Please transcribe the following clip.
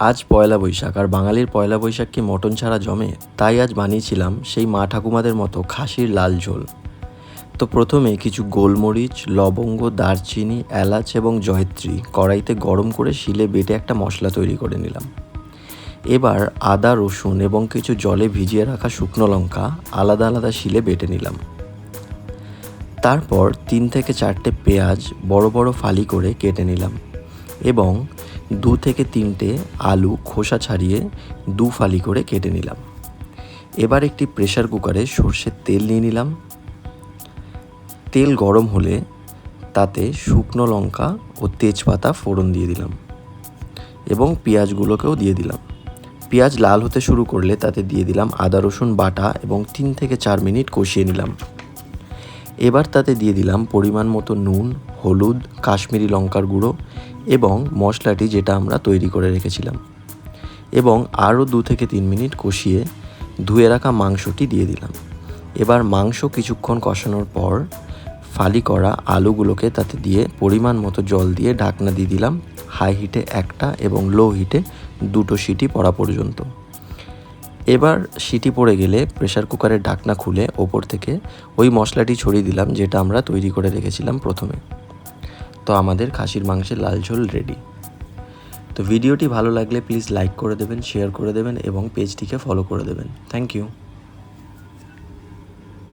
আজ পয়লা বৈশাখ, আর বাঙালির পয়লা বৈশাখ কি মটন ছাড়া জমে? তাই আজ বানিয়েছিলাম সেই মা ঠাকুমাদের মতো খাসির লাল ঝোল। তো প্রথমে কিছু গোলমরিচ, লবঙ্গ, দারচিনি, এলাচ এবং জয়িত্রী কড়াইতে গরম করে শিলে বেটে একটা মশলা তৈরি করে নিলাম। এবার আদা, রসুন এবং কিছু জলে ভিজিয়ে রাখা শুকনো লঙ্কা আলাদা আলাদা শিলে বেটে নিলাম। তারপর 3 থেকে 4টে পেঁয়াজ বড় বড় ফালি করে কেটে নিলাম এবং 2 থেকে 3টে আলু খোসা ছাড়িয়ে 2 ফালি করে কেটে নিলাম। এবার একটি প্রেসার কুকারে সর্ষের তেল নিয়ে নিলাম। তেল গরম হলে তাতে শুকনো লঙ্কা ও তেজপাতা ফোড়ন দিয়ে দিলাম এবং পেঁয়াজগুলোকেও দিয়ে দিলাম। পেঁয়াজ লাল হতে শুরু করলে তাতে দিয়ে দিলাম আদা রসুন বাটা এবং 3 থেকে 4 মিনিট কষিয়ে নিলাম। এবার তাতে দিয়ে দিলাম পরিমাণ মতো নুন, হলুদ, কাশ্মীরি লঙ্কার গুঁড়ো এবং মশলাটি যেটা আমরা তৈরি করে রেখেছিলাম, এবং আরও 2 থেকে 3 মিনিট কষিয়ে ধুয়ে রাখা মাংসটি দিয়ে দিলাম। এবার মাংস কিছুক্ষণ কষানোর পর ফালি করা আলুগুলোকে তাতে দিয়ে পরিমাণ মতো জল দিয়ে ঢাকনা দিয়ে দিলাম হাই হিটে একটা এবং লো হিটে 2টো সিটি পড়া পর্যন্ত। এবার সিটি পড়ে গেলে প্রেসার কুকারের ঢাকনা খুলে ওপর থেকে ওই মশলাটি ছড়িয়ে দিলাম যেটা আমরা তৈরি করে রেখেছিলাম প্রথমে। তো আমাদের খাসির মাংসের লাল ঝোল রেডি। তো ভিডিওটি ভালো লাগলে প্লিজ লাইক করে দেবেন, শেয়ার করে দেবেন এবং পেজটিকে ফলো করে দেবেন। Thank you.